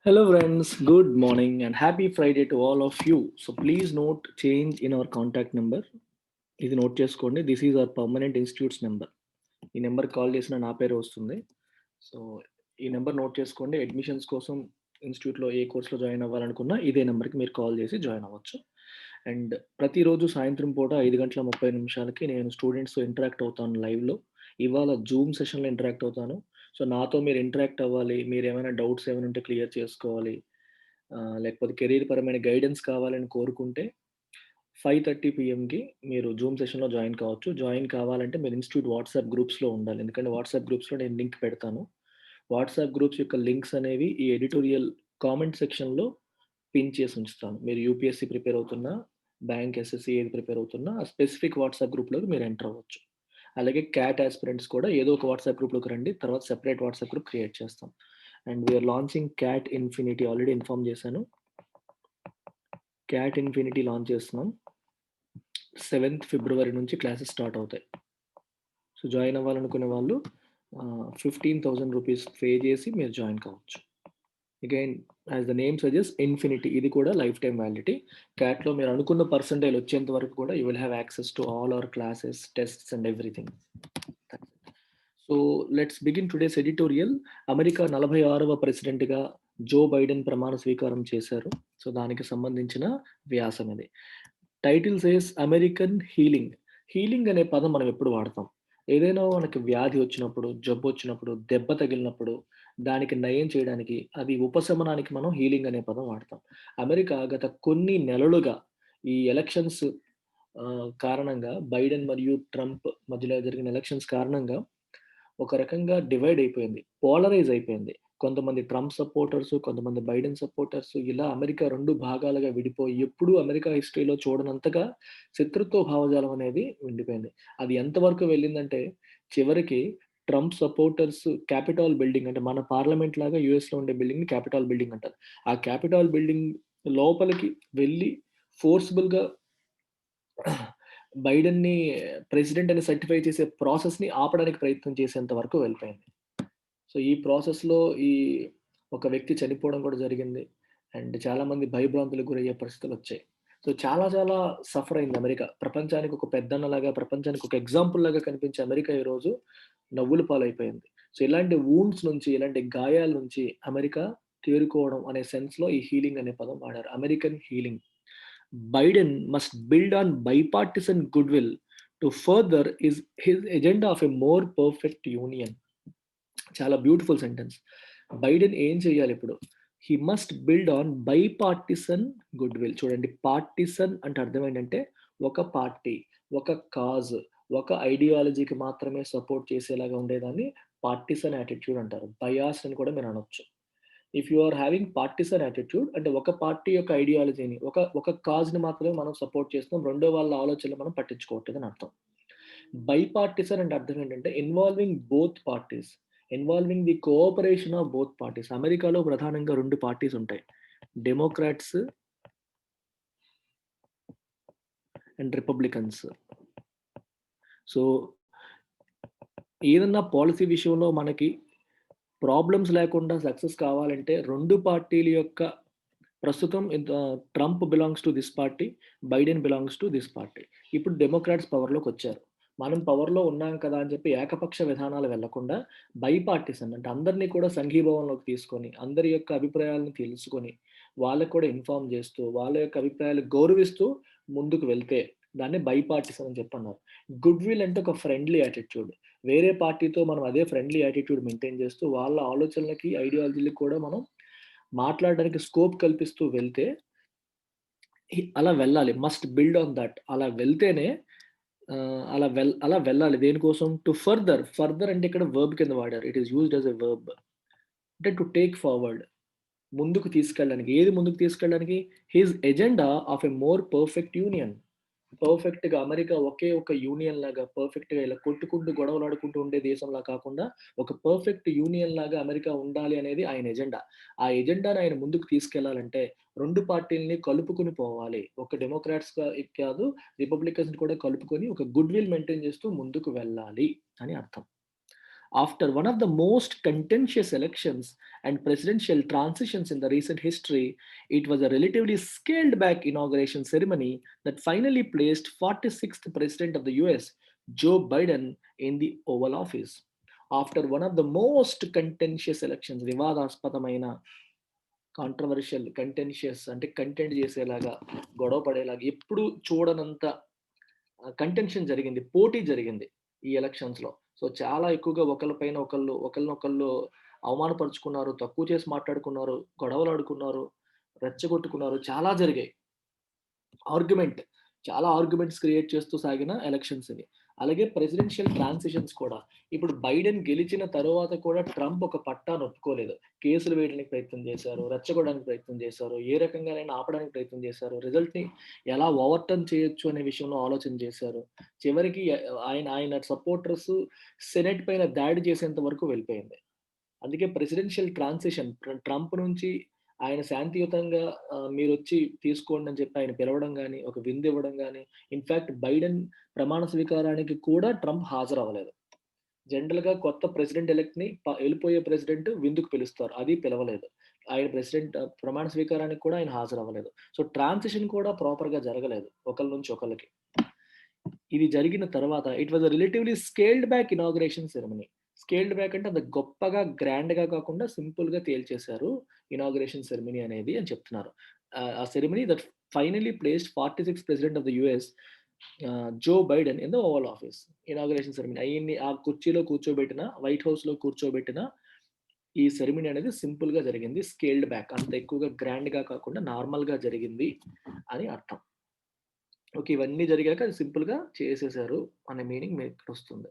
Hello, friends. Good morning and happy Friday to all of you. So, please note change in our contact number. ఇది note చేసుకోండి. This is our permanent institutes number. ఈ number call చేసిన నా పేరే వస్తుంది. So, ఈ number note చేసుకోండి. Admissions కోసం ఇన్స్టిట్యూట్‌లో ఏ కోర్స్‌లో జాయిన్ అవ్వాలనుకున్నా ఇదే నెంబర్‌కి మీరు కాల్ చేసి జాయిన్ అవ్వచ్చు. అండ్ ప్రతిరోజు సాయంత్రం పూట 5:30 నేను స్టూడెంట్స్‌తో ఇంటరాక్ట్ అవుతాను లైవ్‌లో. ఇవాళ జూమ్ సెషన్‌లో ఇంటరాక్ట్ అవుతాను. సో, నాతో మీరు ఇంటరాక్ట్ అవ్వాలి. మీరేమైనా డౌట్స్ ఏమైనా ఉంటే క్లియర్ చేసుకోవాలి. లేకపోతే కెరీర్ పరమైన గైడెన్స్ కావాలని కోరుకుంటే 5:30 పీఎంకి మీరు జూమ్ సెషన్‌లో జాయిన్ కావచ్చు. జాయిన్ కావాలంటే మీరు ఇన్‌స్టిట్యూట్ వాట్సాప్ గ్రూప్స్‌లో ఉండాలి. ఎందుకంటే వాట్సాప్ గ్రూప్స్‌లో నేను లింక్ పెడతాను. వాట్సాప్ గ్రూప్స్ యొక్క లింక్స్ అనేవి ఈ ఎడిటోరియల్ కామెంట్ సెక్షన్‌లో పిన్ చేసి ఉంచుతాను. మీరు యూపీఎస్సీ ప్రిపేర్ అవుతున్నా, బ్యాంక్, ఎస్ఎస్సీ ఏది ప్రిపేర్ అవుతున్నా ఆ స్పెసిఫిక్ వాట్సాప్ గ్రూప్‌లోకి మీరు ఎంటర్ అవ్వచ్చు. అలాగే క్యాట్ యాస్పిరెంట్స్ కూడా ఏదో ఒక వాట్సాప్ గ్రూప్‌లోకి రండి. తర్వాత సెపరేట్ వాట్సాప్ గ్రూప్ క్రియేట్ చేస్తాం. And we are launching CAT infinity already inform చేశాను. క్యాట్ ఇన్ఫినిటీ లాంచ్ చేస్తున్నాం. 7th ఫిబ్రవరి నుంచి క్లాసెస్ స్టార్ట్ అవుతాయి. సో, జాయిన్ అవ్వాలనుకునే వాళ్ళు 15,000 రూపీస్ పే చేసి మీరు జాయిన్ కావచ్చు. Again as the name suggest infinity ఇది కూడా లైఫ్ టైమ్ వ్యాలిడిటీ. క్యాట్‌లో మీరు అనుకున్న పర్సెంటైల్ వచ్చేంత వరకు కూడా you will have access to all our classes, tests and everything. So, let's begin today's editorial. America 46వ ప్రెసిడెంట్‌గా జో బైడెన్ ప్రమాణ స్వీకారం చేశారు. సో, దానికి సంబంధించిన వ్యాసం ఇది. Title says American healing. Healing అనే పదం మనం ఎప్పుడు వాడతాం? ఏదైనా మనకి వ్యాధి వచ్చినప్పుడు, జబ్బొచ్చినప్పుడు, దెబ్బ తగిలినప్పుడు, దానికి నయం చేయడానికి, అది ఉపశమనానికి మనం హీలింగ్ అనే పదం వాడతాం. అమెరికా గత కొన్ని నెలలుగా ఈ ఎలక్షన్స్ కారణంగా బైడెన్ మరియు ట్రంప్ మధ్యలో జరిగిన ఎలక్షన్స్ కారణంగా ఒక రకంగా డివైడ్ అయిపోయింది. పోలరైజ్ అయిపోయింది. కొంతమంది ట్రంప్ సపోర్టర్స్, కొంతమంది బైడెన్ సపోర్టర్స్ ఇలా అమెరికా 2 భాగాలుగా విడిపోయి ఎప్పుడూ అమెరికా హిస్టరీలో చూడనంతగా శత్రుత్వ భావజాలం అనేది ఉండిపోయింది. అది ఎంతవరకు వెళ్ళిందంటే చివరికి ట్రంప్ సపోర్టర్స్ క్యాపిటల్ బిల్డింగ్ అంటే మన పార్లమెంట్ లాగా యూఎస్‌లో ఉండే బిల్డింగ్‌ని క్యాపిటల్ బిల్డింగ్ అంటారు. ఆ క్యాపిటల్ బిల్డింగ్ లోపలికి వెళ్లి ఫోర్సిబుల్‌గా బైడెన్‌ని ప్రెసిడెంట్ అని సర్టిఫై చేసే ప్రాసెస్‌ని ఆపడానికి ప్రయత్నం చేసేంత వరకు వెళ్ళిపోయింది. సో, ఈ ప్రాసెస్‌లో ఈ ఒక వ్యక్తి చనిపోవడం కూడా జరిగింది. అండ్ చాలామంది భయభ్రాంతులకు గురయ్యే పరిస్థితులొచ్చాయి. సో, చాలా చాలా సఫర్ అయింది అమెరికా. ప్రపంచానికి ఒక పెద్దన్నలాగా, ప్రపంచానికి ఒక ఎగ్జాంపుల్‌లాగా కనిపించే అమెరికా ఈరోజు నవ్వుల పాలైపోయింది. సో, ఇలాంటి వూండ్స్ నుంచి, ఇలాంటి గాయాల నుంచి అమెరికా తేరుకోవడం అనే సెన్స్‌లో ఈ హీలింగ్ అనే పదం వాడారు. American healing. Biden must build on bipartisan goodwill to further his agenda of a more perfect union. చాలా బ్యూటిఫుల్ సెంటెన్స్. బైడెన్ ఏం చేయాలిప్పుడు? He must build on bipartisan goodwill. చూడండి పార్టిసన్ అంటే అర్థం ఏంటంటే ఒక పార్టీ, ఒక కాజ్, ఒక ఐడియాలజీకి మాత్రమే సపోర్ట్ చేసేలాగా ఉండేదాన్ని పార్టిసన్ యాటిట్యూడ్ అంటారు. బయాస్ అని కూడా మీరు అనొచ్చు. If you are having partisan attitude అంటే ఒక పార్టీ యొక్క ఐడియాలజీని, ఒక కాజ్‌ని మాత్రమే మనం సపోర్ట్ చేస్తున్నాం. రెండో వాళ్ళ ఆలోచనలు మనం పట్టించుకోవట్లేదని అర్థం. బైపార్టిసన్ అంటే అర్థం ఏంటంటే involving both parties. Involving the cooperation of both parties. అమెరికాలో ప్రధానంగా 2 పార్టీస్ ఉంటాయి. Democrats and Republicans. సో, ఏదన్నా పాలిసీ విషయంలో మనకి ప్రాబ్లమ్స్ లేకుండా సక్సెస్ కావాలంటే 2 పార్టీల యొక్క ప్రస్తుతం Trump belongs to this party, Biden belongs to this party. ఇప్పుడు డెమోక్రాట్స్ పవర్‌లోకొచ్చారు. మనం పవర్‌లో ఉన్నాం కదా అని చెప్పి ఏకపక్ష విధానాలు వెళ్ళకుండా బైపార్టిసన్ అంటే అందరిని కూడా సంఘీభావంలోకి తీసుకొని, అందరి యొక్క అభిప్రాయాలను తెలుసుకొని, వాళ్ళకి కూడా ఇన్ఫార్మ్ చేస్తూ, వాళ్ళ యొక్క అభిప్రాయాలు గౌరవిస్తూ ముందుకు వెళ్తే దాన్ని బైపార్టిసన్ అని చెప్పన్నారు. గుడ్ విల్ అంటే ఒక ఫ్రెండ్లీ యాటిట్యూడ్. వేరే పార్టీతో మనం అదే ఫ్రెండ్లీ యాటిట్యూడ్ మెయింటైన్ చేస్తూ వాళ్ళ ఆలోచనలకి, ఐడియాలజీలకి కూడా మనం మాట్లాడడానికి స్కోప్ కల్పిస్తూ వెళ్తే అలా వెళ్ళాలి. Must build on that. అలా వెళ్తేనే అలా వెళ్ళాలి. దేనికోసం? To further. ఫర్దర్ అంటే ఇక్కడ వర్బ్ కింద వాడారు. It is used as a verb. అంటే టు టేక్ ఫార్వర్డ్. ముందుకు తీసుకెళ్ళడానికి. ఏది ముందుకు తీసుకెళ్ళడానికి? His agenda of a more perfect union. పర్ఫెక్ట్‌గా అమెరికా ఒకే ఒక యూనియన్ లాగా పర్ఫెక్ట్‌గా ఇలా కొట్టుకుంటూ, గొడవలాడుకుంటూ ఉండే దేశంలా కాకుండా, ఒక పర్ఫెక్ట్ యూనియన్ లాగా అమెరికా ఉండాలి అనేది ఆయన ఎజెండా. ఆ ఎజెండాని ఆయన ముందుకు తీసుకెళ్లాలంటే 2 పార్టీలని కలుపుకొని పోవాలి. ఒక డెమోక్రాట్స్‌గా కాదు, రిపబ్లికన్స్‌ని కూడా కలుపుకొని ఒక గుడ్ విల్ మెయింటైన్ చేస్తూ ముందుకు వెళ్ళాలి అని అర్థం. After one of the most contentious elections and presidential transitions in the recent history, it was a relatively scaled back inauguration ceremony that finally placed 46th President of the US, Joe Biden, in the Oval Office. After one of the most contentious elections, వివాదాస్పదమైన controversial contentious అంటే content చేసేలాగా గొడవ పడేలాగా ఎప్పుడు చూడనంత contention జరిగింది, పోటీ జరిగింది ఈ ఎలక్షన్స్ లో. సో చాలా ఎక్కువగా ఒకళ్ళపైన ఒకళ్ళనొకళ్ళు అవమానపరుచుకున్నారు, తక్కువ చేసి మాట్లాడుకున్నారు, గొడవలు ఆడుకున్నారు, రెచ్చగొట్టుకున్నారు, చాలా జరిగాయి. చాలా ఆర్గ్యుమెంట్స్ క్రియేట్ చేస్తూ సాగిన ఎలక్షన్స్ ఇవి. అలాగే ప్రెసిడెన్షియల్ ట్రాన్సిషన్స్ కూడా. ఇప్పుడు బైడెన్ గెలిచిన తరువాత కూడా ట్రంప్ ఒక పట్టాను ఒప్పుకోలేదు. కేసులు వేయడానికి ప్రయత్నం చేశారు, రెచ్చగొట్టడానికి ప్రయత్నం చేశారు, ఏ రకంగానైనా ఆపడానికి ప్రయత్నం చేశారు, రిజల్ట్‌ని ఎలా ఓవర్‌టర్న్ చేయొచ్చు అనే విషయంలో ఆలోచన చేశారు. చివరికి ఆయన సపోర్టర్స్ సెనెట్ పైన దాడి చేసేంత వరకు వెళ్ళిపోయింది. అందుకే ప్రెసిడెన్షియల్ ట్రాన్సిషన్ ట్రంప్ నుంచి ఆయన శాంతియుతంగా మీరొచ్చి తీసుకోండి అని చెప్పి ఆయన పిలవడం గాని, ఒక విందు ఇవ్వడం గాని, ఇన్‌ఫాక్ట్ బైడెన్ ప్రమాణ స్వీకారానికి కూడా ట్రంప్ హాజరవ్వలేదు. జనరల్‌గా కొత్త ప్రెసిడెంట్ ఎలెక్ట్‌ని ఎళ్ళిపోయే ప్రెసిడెంట్ విందుకు పిలుస్తారు. అది పిలవలేదు. ఆయన ప్రమాణ స్వీకారానికి కూడా ఆయన హాజరవ్వలేదు. సో, ట్రాన్సిషన్ కూడా ప్రాపర్‌గా జరగలేదు ఒకళ్ళ నుంచి ఒకళ్ళకి. ఇది జరిగిన తర్వాత it was a relatively scaled back inauguration ceremony. Scaled back అంటే అంత గొప్పగా, గ్రాండ్‌గా కాకుండా సింపుల్‌గా తేల్చేశారు ఇనాగరేషన్ సెరమనీ అనేది అని చెప్తున్నారు. ఆ ceremony that finally placed 46th president of the US Joe Biden in the Oval Office. Inauguration ceremony ఆయన్ని ఆ కుర్చీలో కూర్చోబెట్టిన, వైట్ హౌస్‌లో కూర్చోబెట్టిన ఈ సెరమనీ అనేది సింపుల్‌గా జరిగింది. స్కేల్డ్ బ్యాక్ అంత ఎక్కువగా గ్రాండ్‌గా కాకుండా నార్మల్‌గా జరిగింది అని అర్థం. ఓకే. ఇవన్నీ జరిగాక అది సింపుల్‌గా చేసేసారు అనే meaning మీకిక్కడొస్తుంది.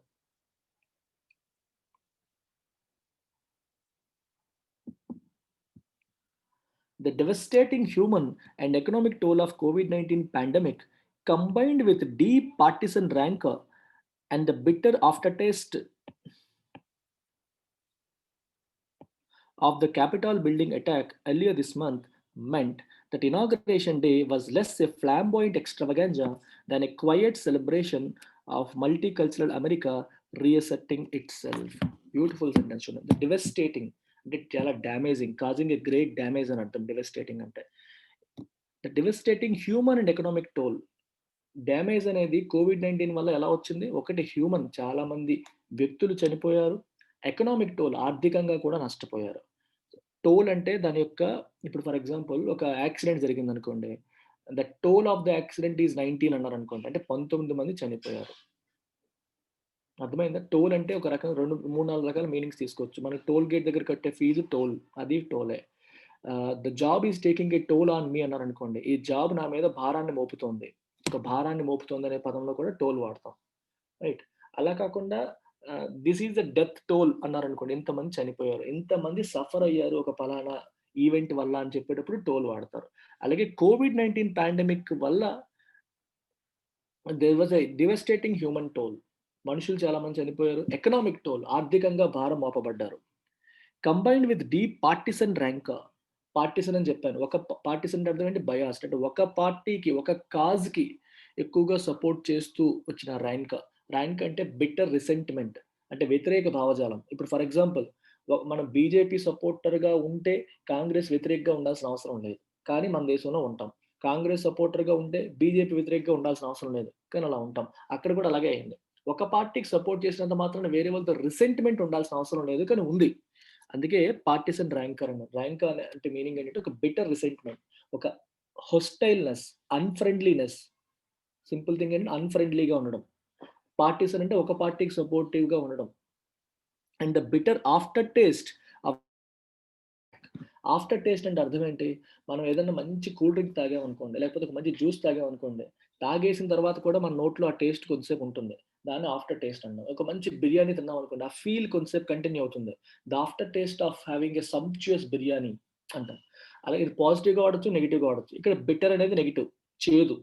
The devastating human and economic toll of COVID-19 pandemic, combined with deep partisan rancor and the bitter aftertaste of the Capitol building attack earlier this month, meant that Inauguration Day was less a flamboyant extravaganza than a quiet celebration of multicultural America reasserting itself. Beautiful sentence. The devastating అంటే చాలా damaging, causing a great damage అని అర్థం devastating అంటే. The devastating human and economic toll. Damage అనేది కోవిడ్-19 వల్ల ఎలా వచ్చింది? ఒకటి హ్యూమన్, చాలా మంది వ్యక్తులు చనిపోయారు. ఎకనామిక్ టోల్, ఆర్థికంగా కూడా నష్టపోయారు. టోల్ అంటే దాని యొక్క, ఇప్పుడు ఫర్ ఎగ్జాంపుల్ ఒక యాక్సిడెంట్ జరిగిందనుకోండి. The toll of the accident is 19 అన్నారనుకోండి. అంటే 19 మంది చనిపోయారు. అర్థమైందా? టోల్ అంటే ఒక రకంగా 2, 3, 4 రకాల మీనింగ్స్ తీసుకోవచ్చు. మనకి టోల్ గేట్ దగ్గర కట్టే ఫీజు టోల్. అది టోలే. The job is taking a toll on me అన్నారనుకోండి. ఈ జాబ్ నా మీద భారాన్ని మోపుతోంది. ఒక భారాన్ని మోపుతోంది అనే పదంలో కూడా టోల్ వాడతాం. రైట్. అలా కాకుండా this is the death toll అన్నారనుకోండి. ఇంతమంది చనిపోయారు, ఇంతమంది సఫర్ అయ్యారు ఒక పలానా ఈవెంట్ వల్ల అని చెప్పేటప్పుడు టోల్ వాడతారు. అలాగే కోవిడ్-19 పాండమిక్ వల్ల there was a devastating human toll. మనుషులు చాలా మంది చనిపోయారు. ఎకనామిక్ టోల్, ఆర్థికంగా భారం మోపబడ్డారు. Combined with deep partisan rancour. Partisan అని చెప్పాను. ఒక పార్టిసన్ అంటే అర్థం ఏంటి? బయాస్డ్. అంటే ఒక పార్టీకి, ఒక కాజ్‌కి ఎక్కువగా సపోర్ట్ చేస్తూ వచ్చిన ర్యాంకర్. ర్యాంక్ అంటే బిట్టర్ రిసెంట్‌మెంట్. అంటే వ్యతిరేక భావజాలం. ఇప్పుడు ఫర్ ఎగ్జాంపుల్ మనం బీజేపీ సపోర్టర్‌గా ఉంటే కాంగ్రెస్ వ్యతిరేకంగా ఉండాల్సిన అవసరం లేదు. కానీ మన దేశంలో ఉంటాం. కాంగ్రెస్ సపోర్టర్‌గా ఉంటే బీజేపీ వ్యతిరేకంగా ఉండాల్సిన అవసరం లేదు. కానీ అలా ఉంటాం. అక్కడ కూడా అలాగే అయింది. ఒక పార్టీకి సపోర్ట్ చేసినంత మాత్రాన వేరే వాళ్ళతో రిసెంట్‌మెంట్ ఉండాల్సిన అవసరం లేదు. కానీ ఉంది. అందుకే పార్టిసన్ ర్యాంకర్ అన్నారు. ర్యాంకర్ అంటే మీనింగ్ ఏంటంటే ఒక బిటర్ రిసెంట్‌మెంట్, ఒక హొస్టైల్‌నెస్, అన్‌ఫ్రెండ్లీనెస్. సింపుల్ థింగ్ ఏంటంటే అన్‌ఫ్రెండ్లీగా ఉండడం. పార్టిసన్ అంటే ఒక పార్టీకి సపోర్టివ్‌గా ఉండడం. And the bitter after taste of after taste అంటే అర్థం ఏంటి? మనం ఏదన్నా మంచి కూల్ డ్రింక్ తాగామనుకోండి, లేకపోతే ఒక మంచి జ్యూస్ తాగామనుకోండి, తాగేసిన తర్వాత కూడా మన నోట్లో ఆ టేస్ట్ కొద్దిసేపు ఉంటుంది. దాన్ని ఆఫ్టర్ టేస్ట్ అంటాం. ఒక మంచి బిర్యానీ తిన్నామనుకోండి, ఆ ఫీల్ కొంతసేపు కంటిన్యూ అవుతుంది. The aftertaste of having a sumptuous biryani అంటాం. అలాగే ఇది పాజిటివ్‌గా వాడొచ్చు, నెగెటివ్‌గా వాడొచ్చు. ఇక్కడ బిటర్ అనేది నెగెటివ్, చేదు.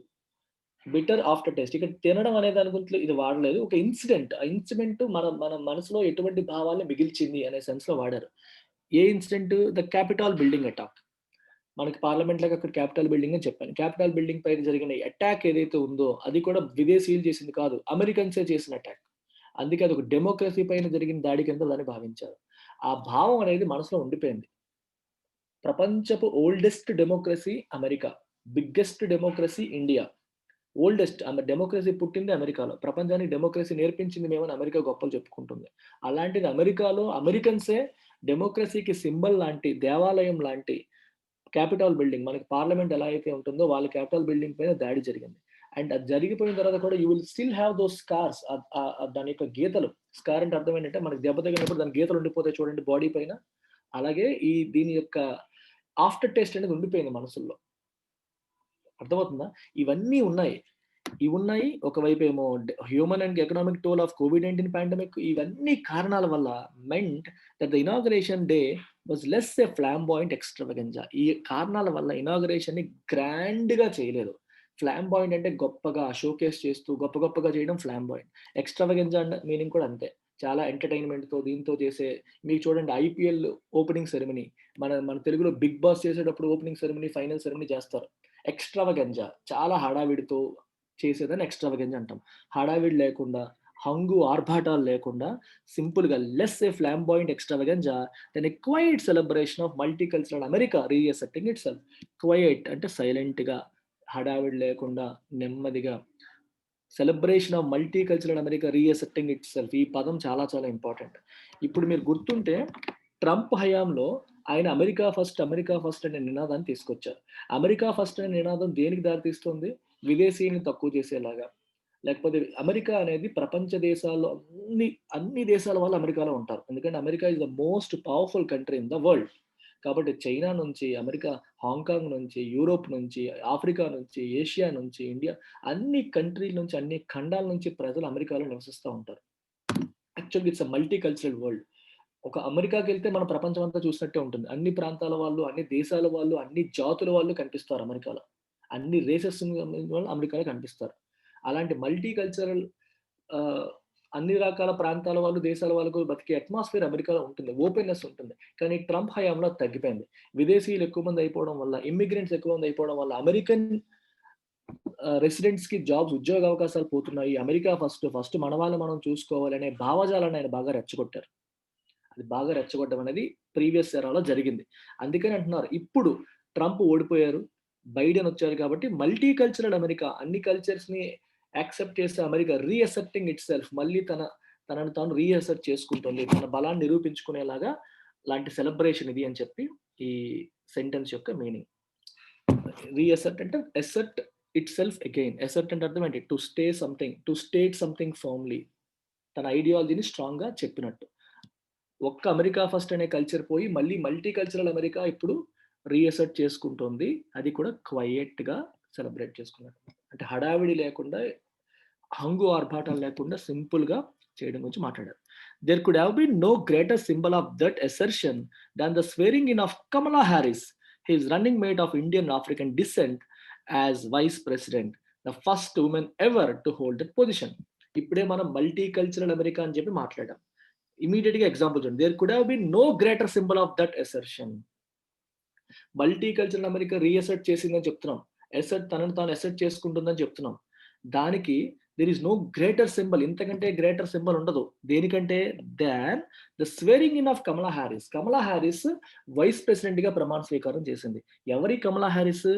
Bitter after taste. ఇక్కడ తినడం అనే దాని గురించి ఇది వాడలేదు. ఒక ఇన్సిడెంట్. ఆ ఇన్సిడెంట్ మన మనసులో ఎటువంటి భావాల్ని మిగిల్చింది అనే సెన్స్‌లో వాడారు. ఏ incident? The Capitol building attack. మనకి పార్లమెంట్‌లోకి అక్కడ క్యాపిటల్ బిల్డింగ్ అని చెప్పాను. క్యాపిటల్ బిల్డింగ్ పైన జరిగిన అటాక్ ఏదైతే ఉందో, అది కూడా విదేశీయులు చేసింది కాదు. అమెరికన్సే చేసిన అటాక్. అందుకే అదొక డెమోక్రసీ పైన జరిగిన దాడి కింద దాన్ని భావించారు. ఆ భావం అనేది మనసులో ఉండిపోయింది. ప్రపంచపు oldest democracy America. Biggest democracy India. Oldest democracy పుట్టింది అమెరికాలో. ప్రపంచానికి డెమోక్రసీ నేర్పించింది మేమని అమెరికా గొప్పలు చెప్పుకుంటుంది. అలాంటిది అమెరికాలో అమెరికన్సే డెమోక్రసీకి సింబల్ లాంటి, దేవాలయం లాంటి క్యాపిటల్ బిల్డింగ్, మనకి పార్లమెంట్ ఎలా అయితే ఉంటుందో వాళ్ళ క్యాపిటల్ బిల్డింగ్ పైన దాడి జరిగింది. అండ్ అది జరిగిపోయిన తర్వాత కూడా you will still have those scars. దాని యొక్క గీతలు. స్కార్ అంటే అర్థం ఏంటంటే మనకి దెబ్బ తగిలినప్పుడు దాని గీతలు ఉండిపోతాయి చూడండి బాడీ పైన. అలాగే దీని యొక్క ఆఫ్టర్ టేస్ట్ అనేది ఉండిపోయింది మనసుల్లో. అర్థమవుతుందా? ఇవన్నీ ఉన్నాయి. ఇవున్నాయి. ఒకవైపేమో human and economic toll of కోవిడ్-19 పాండమిక్, ఇవన్నీ కారణాల వల్ల మెంట్ that the inauguration day was less a flamboyant extravaganza. ఈ కారణాల వల్ల ఇనాగరేషన్‌ని గ్రాండ్‌గా చేయలేదు. ఫ్లాంబాయింట్ అంటే గొప్పగా షోకేస్ చేస్తూ గొప్ప గొప్పగా చేయడం ఫ్లాంబాయింట్. ఎక్స్‌ట్రావగెన్జా అంటే మీనింగ్ కూడా అంతే. చాలా ఎంటర్‌టైన్‌మెంట్‌తో దీంతో చేసే, మీకు చూడండి ఐపీఎల్ ఓపెనింగ్ సెరమనీ, మన మన తెలుగులో 'బిగ్ బాస్' చేసేటప్పుడు ఓపెనింగ్ సెరమనీ, ఫైనల్ సెరమనీ చేస్తారు. ఎక్స్‌ట్రావగెన్జా చాలా హడావిడితో చేసేదాన్ని ఎక్స్‌ట్రావగెంజా అంటాం. హడావిడి లేకుండా, హంగు, ఆర్భాటాలు లేకుండా సింపుల్‌గా less a flamboyant extravaganza than a quiet celebration of multicultural America reasserting itself. Quiet అంటే సైలెంట్‌గా, హడావిడి లేకుండా, నెమ్మదిగా celebration of multicultural America reasserting itself. ఈ పదం చాలా చాలా ఇంపార్టెంట్. ఇప్పుడు మీరు గుర్తుంటే ట్రంప్ హయాంలో ఆయన అమెరికా ఫస్ట్, అమెరికా ఫస్ట్ అనే నినాదాన్ని తీసుకొచ్చారు. అమెరికా ఫస్ట్ అనే నినాదం దేనికి దారితీస్తుంది? విదేశీయుల్ని తక్కువ చేసేలాగా. లేకపోతే అమెరికా అనేది ప్రపంచ దేశాల్లో అన్ని దేశాల వాళ్ళు అమెరికాలో ఉంటారు. ఎందుకంటే America is the most powerful country in the world. కాబట్టి చైనా నుంచి, అమెరికా, హాంకాంగ్ నుంచి, యూరోప్ నుంచి, ఆఫ్రికా నుంచి, ఏషియా నుంచి, ఇండియా, అన్ని కంట్రీల నుంచి, అన్ని ఖండాల నుంచి ప్రజలు అమెరికాలో నివసిస్తా ఉంటారు. యాక్చువల్‌గా it's a multi cultural world. ఒక అమెరికాకెళ్తే మన ప్రపంచం అంతా చూసినట్టే ఉంటుంది. అన్ని ప్రాంతాల వాళ్ళు, అన్ని దేశాల వాళ్ళు, అన్ని జాతుల వాళ్ళు కనిపిస్తారు అమెరికాలో. అన్ని రేసెస్ వాళ్ళు అమెరికాలో కనిపిస్తారు. అలాంటి మల్టీ కల్చరల్ ఆహ్, అన్ని రకాల ప్రాంతాల వాళ్ళు, దేశాల వాళ్ళకు బతికే అట్మాస్ఫియర్ అమెరికాలో ఉంటుంది. ఓపెన్‌నెస్ ఉంటుంది. కానీ ట్రంప్ హయాంలో అది తగ్గిపోయింది. విదేశీయులు ఎక్కువ మంది అయిపోవడం వల్ల, ఇమ్మిగ్రెంట్స్ ఎక్కువ మంది అయిపోవడం వల్ల అమెరికన్ రెసిడెంట్స్‌కి ఉద్యోగ అవకాశాలు పోతున్నాయి. అమెరికా ఫస్ట్, ఫస్ట్ మన వాళ్ళని మనం చూసుకోవాలనే భావజాలాన్ని ఆయన బాగా రెచ్చగొట్టారు. అది బాగా రెచ్చగొట్టడం అనేది ప్రీవియస్ ఎరాలో జరిగింది. అందుకని అంటున్నారు ఇప్పుడు ట్రంప్ ఓడిపోయారు. బైడెన్ వచ్చారు కాబట్టి మల్టీ కల్చరల్ అమెరికా, అన్ని కల్చర్స్‌ని యాక్సెప్ట్ చేసే అమెరికా రీఅసెర్టింగ్ ఇట్‌సెల్ఫ్, మళ్ళీ తనను తాను రీఅసెర్ట్ చేసుకుంటుంది. తన బలాన్ని నిరూపించుకునేలాగా లాంటి సెలబ్రేషన్ ఇది అని చెప్పి ఈ సెంటెన్స్ యొక్క మీనింగ్. రీఅసెర్ట్ అంటే అసెర్ట్ ఇట్‌సెల్ఫ్ అగైన్. అసెర్ట్ అంటే అర్థం ఏంటి? To state something firmly. తన ఐడియాలజీని స్ట్రాంగ్‌గా చెప్పినట్టు. ఒక్క అమెరికా ఫస్ట్ అనే కల్చర్ పోయి మళ్ళీ మల్టీ కల్చరల్ అమెరికా ఇప్పుడు రీఅసెర్ట్ చేసుకుంటోంది. అది కూడా క్వైయట్‌గా సెలబ్రేట్ చేసుకున్నారు. అంటే హడావిడి లేకుండా, హంగు ఆర్భాటాలు లేకుండా సింపుల్‌గా చేయడం గురించి మాట్లాడారు. There could have been no greater symbol of that assertion than the swearing in of Kamala Harris, his running mate of Indian African descent as vice president, the first woman ever to hold that position. ఇప్పుడే మనం multi cultural America అని చెప్పి మాట్లాడాం. ఇమ్మీడియేట్‌గా example చూడండి. There could have been no greater symbol of that assertion. Multicultural America reassert చేసిందని చెప్తున్నాం. తనను తాను అసెర్ట్ చేసుకుంటుందని చెప్తున్నాం. దానికి there is no greater symbol. ఇంతకంటే గ్రేటర్ సింబల్ ఉండదు. దేనికంటే than the swearing in of Kamala Harris. Kamala Harris vice ప్రెసిడెంట్‌గా ప్రమాణ స్వీకారం చేసింది. ఎవరి Kamala Harris?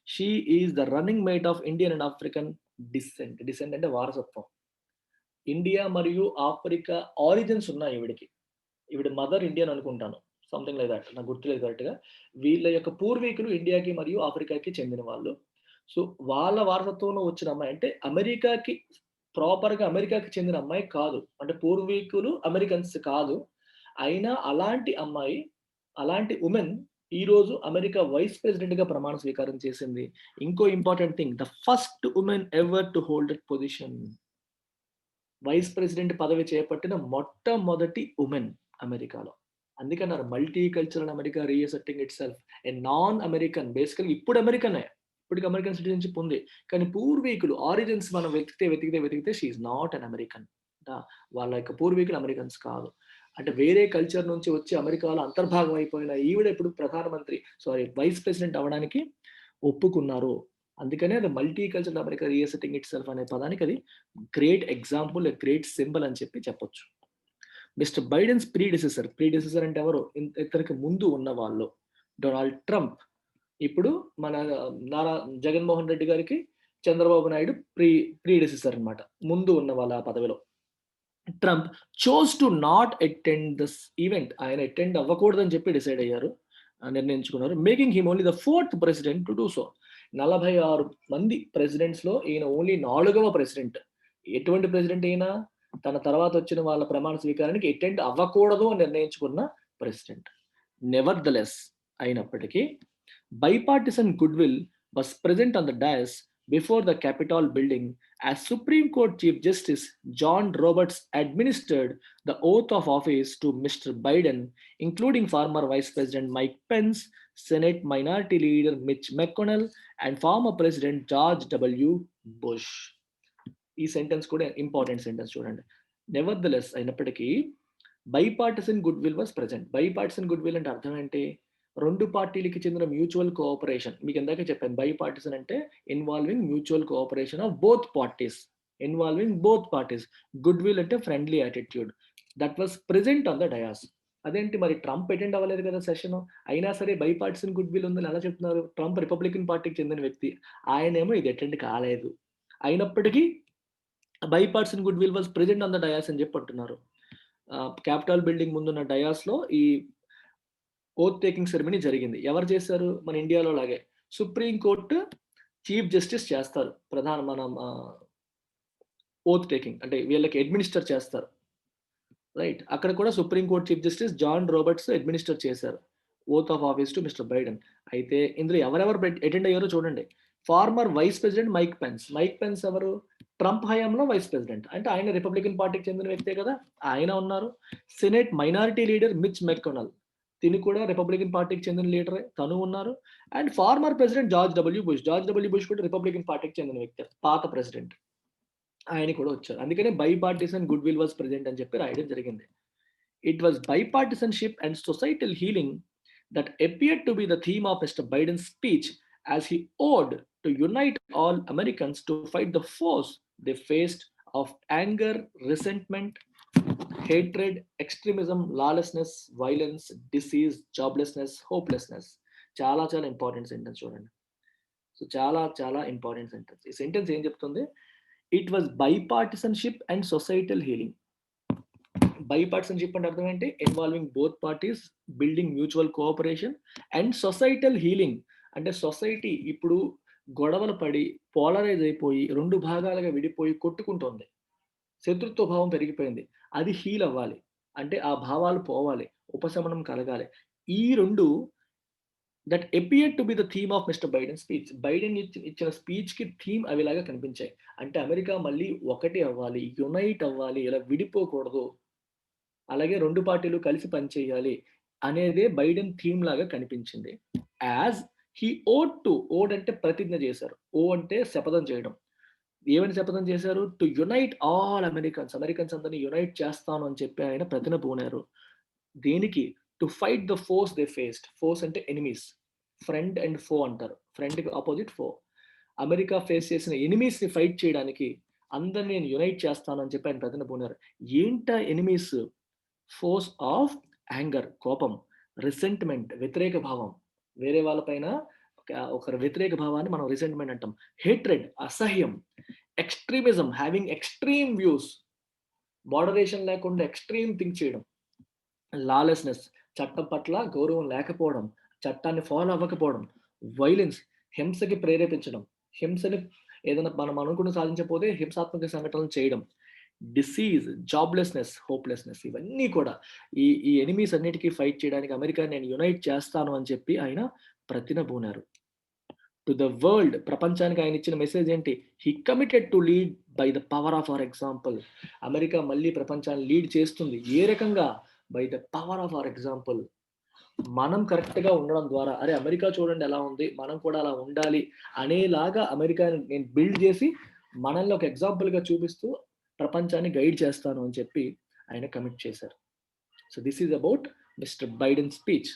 She is the running mate of Indian and African descent. Descent అంటే వారసత్వం. ఇండియా మరియు ఆఫ్రికా ఆరిజిన్స్ ఉన్నాయి ఈవిడకి. ఈవిడ మదర్ ఇండియన్ అనుకుంటాను. Something like that. నాకు గుర్తులేదు కరెక్ట్‌గా. వీళ్ళ యొక్క పూర్వీకులు ఇండియాకి మరియు ఆఫ్రికాకి చెందిన వాళ్ళు. సో, వాళ్ళ వారసత్వంలో వచ్చిన అమ్మాయి. అంటే ప్రాపర్‌గా అమెరికాకి చెందిన అమ్మాయి కాదు. అంటే పూర్వీకులు అమెరికన్స్ కాదు. అయినా అలాంటి అమ్మాయి, అలాంటి వుమెన్ ఈరోజు అమెరికా వైస్ ప్రెసిడెంట్‌గా ప్రమాణ స్వీకారం చేసింది. ఇంకో important thing, the first woman ever to hold that position. Vice president పదవి చేపట్టిన మొట్టమొదటి వుమెన్ అమెరికాలో. అందుకన్నారు multicultural America reasserting itself. A non American, బేసికల్‌గా ఇప్పుడు అమెరికనే. ఇప్పటికి అమెరికన్ సిటిజన్‌షిప్ ఉంది. కానీ పూర్వీకులు ఆరిజిన్స్ మనం వెతికితే she is not an American. వాళ్ళ యొక్క పూర్వీకులు అమెరికన్స్ కాదు. అంటే వేరే కల్చర్ నుంచి వచ్చి అమెరికాలో అంతర్భాగం అయిపోయిన ఈవిడ ఇప్పుడు వైస్ ప్రెసిడెంట్ అవ్వడానికి ఒప్పుకున్నారు. అందుకనే అది multicultural America reasserting itself అనే పదానికి అది గ్రేట్ ఎగ్జాంపుల్, గ్రేట్ సింబల్ అని చెప్పొచ్చు. మిస్టర్ బైడెన్స్ ప్రీడెసెసర్ అంటే ఎవరు? ఇతనికి ముందు ఉన్న వాళ్ళు. Donald Trump. ఇప్పుడు మన నారా జగన్మోహన్ రెడ్డి గారికి చంద్రబాబు నాయుడు ప్రీడెసెసర్ అన్నమాట. ముందు ఉన్న వాళ్ళ ఆ పదవిలో. Trump chose to not attend this event. ఆయన అటెండ్ అవ్వకూడదని చెప్పి డిసైడ్ అయ్యారు. నిర్ణయించుకున్నారు. Making him only the 4th president to do so. 46 మంది ప్రెసిడెంట్స్‌లో ఈయన ఓన్లీ 4వ ప్రెసిడెంట్. ఎటువంటి ప్రెసిడెంట్ ఈయన? తన తర్వాత వచ్చిన వాళ్ళ ప్రమాణ స్వీకారానికి అటెండ్ అవ్వకూడదు అని నిర్ణయించుకున్న ప్రెసిడెంట్. నెవర్‌దలెస్ అయినప్పటికీ bipartisan goodwill was present on the dais before the Capitol building as Supreme Court Chief Justice John Roberts administered the oath of office to Mr. Biden, including former Vice President Mike Pence, Senate Minority Leader Mitch McConnell, and former President George W. Bush. ఈ sentence కూడా important sentence చూడండి. Nevertheless అయినప్పటికీ bipartisan goodwill was present. Bipartisan goodwill అంటే అర్థం ఏంటి? 2 పార్టీలకి చెందిన mutual cooperation. మీకు ఇందాకే చెప్పాను బైపార్టిసన్ అంటే involving mutual cooperation of both parties. Goodwill అంటే friendly attitude. That was present on the dais. అదేంటి మరి ట్రంప్ అటెండ్ అవ్వలేదు కదా సెషన్. అయినా సరే బైపార్టిసన్ గుడ్ విల్ ఉందని ఎలా చెప్తున్నారు? ట్రంప్ రిపబ్లికన్ పార్టీకి చెందిన వ్యక్తి. ఆయనేమో ఇది అటెండ్ కాలేదు. అయినప్పటికీ bipartisan goodwill was present on the dais అని చెప్పి అంటున్నారు. క్యాపిటల్ బిల్డింగ్ ముందున్న డయాస్‌లో ఈ ఓత్ టేకింగ్ సెరమనీ జరిగింది. ఎవరు చేశారు? మన ఇండియాలో లాగే సుప్రీం కోర్ట్ చీఫ్ జస్టిస్ చేస్తారు. ఓత్ టేకింగ్ అంటే వీళ్ళకి అడ్మినిస్టర్ చేస్తారు. రైట్. అక్కడ కూడా Supreme Court chief justice John Roberts administer చేశారు. Oath of office to Mister Biden. అయితే ఇందులో ఎవరెవరు అటెండ్ అయ్యారో చూడండి. Former vice president Mike Pence. Mike Pence ఎవరు? ట్రంప్ హయాంలో వైస్ ప్రెసిడెంట్. అంటే ఆయన రిపబ్లికన్ పార్టీకి చెందిన వ్యక్తే కదా! ఆయన ఉన్నారు. Senate minority leader Mitch McConnell. తిను కూడా రిపబ్లికన్ పార్టీకి చెందిన లీడరే. తను ఉన్నారు. And former president George W Bush. George W Bush కూడా రిపబ్లికన్ పార్టీకి చెందిన వ్యక్తే. పాత ప్రెసిడెంట్. ఆయన కూడా వచ్చారు. అందుకనే bipartisan goodwill was present అని చెప్పి రాయడం జరిగింది. It was bipartisanship and societal healing that appeared to be the theme of Mr. Biden's speech as he owed to unite all Americans to fight the foes they faced of anger, resentment, hatred, extremism, lawlessness, violence, disease, joblessness, hopelessness. చాలా చాలా important sentence చూడండి. So చాలా important sentence. ఈ sentence ఏం చెప్తుంది? It was bipartisanship and societal healing. Bipartisanship అంటే అర్థం ఏంటి? Involving both parties, building mutual cooperation and societal healing. అంటే సొసైటీ ఇప్పుడు గొడవలు పడి పోలరైజ్ అయిపోయి 2 భాగాలుగా విడిపోయి కొట్టుకుంటోంది. శత్రుత్వ భావం పెరిగిపోయింది. అది హీల్ అవ్వాలి. అంటే ఆ భావాలు పోవాలి. ఉపశమనం కలగాలి. ఈ 2 that appeared to be the theme of mister Biden speech. Biden ఇచ్చిన స్పీచ్‌కి థీమ్ అవిలాగా కనిపించాయి. అంటే అమెరికా మళ్ళీ ఒకటి అవ్వాలి, యునైట్ అవ్వాలి, ఇలా విడిపోకూడదు. అలాగే 2 పార్టీలు కలిసి పనిచేయాలి అనేదే బైడెన్ థీమ్ లాగా కనిపించింది. యాజ్ హి ఓడ్ అంటే ప్రతిజ్ఞ చేశారు. అంటే శపథం చేయడం. ఏమని శపథం చేశారు? To unite all Americans. Americans అందరిని యునైట్ చేస్తాను అని చెప్పి ఆయన ప్రతిన పూనారు. దేనికి? To fight the force they faced. Force అంటే ఎనిమీస్. ఫ్రెండ్ అండ్ ఫో అంటారు. ఫ్రెండ్‌కి ఆపోజిట్ ఫో. అమెరికా ఫేస్ చేసిన ఎనిమీస్‌ని ఫైట్ చేయడానికి అందరిని నేను యునైట్ చేస్తాను అని చెప్పి ఆయన ప్రతిన పూనారు. ఏంటా ఎనిమీస్? ఫోర్స్ ఆఫ్ యాంగర్ కోపం, రిసెంట్మెంట్ వ్యతిరేక భావం. వేరే వాళ్ళపైన ఒక వ్యతిరేక భావాన్ని మనం రిసెంట్మెంట్ అంటాం. హేట్రెడ్ అసహ్యం, extremism having extreme views, moderation లేకుండా ఎక్స్ట్రీమ్ థింక్ చేయడం, లాలెస్నెస్ చట్టం పట్ల గౌరవం లేకపోవడం, చట్టాన్ని ఫాలో అవ్వకపోవడం, వైలెన్స్ హింసకి ప్రేరేపించడం, హింసని ఏదైనా మనం అనుకుని సాధించకపోతే హింసాత్మక సంఘటనలు చేయడం, డిసీజ్, జాబ్లెస్నెస్, హోప్లెస్నెస్ ఇవన్నీ కూడా ఈ ఎనిమీస్ అన్నిటికీ ఫైట్ చేయడానికి అమెరికా నేను యునైట్ చేస్తాను అని చెప్పి ఆయన ప్రతినబూనారు. టు ద వరల్డ్ ప్రపంచానికి ఆయన ఇచ్చిన మెసేజ్ ఏంటి? He committed to lead by the power of our example. America మళ్ళీ ప్రపంచాన్ని లీడ్ చేస్తుంది. ఏ రకంగా? By the power of our example. మనం కరెక్ట్‌గా ఉండడం ద్వారా అరే అమెరికా చూడండి ఎలా ఉంది, మనం కూడా అలా ఉండాలి అనేలాగా అమెరికాని నేను బిల్డ్ చేసి మనల్ని ఒక ఎగ్జాంపుల్‌గా చూపిస్తూ ప్రపంచాన్ని గైడ్ చేస్తాను అని చెప్పి ఆయన కమిట్ చేశారు. So this is about mister Biden speech.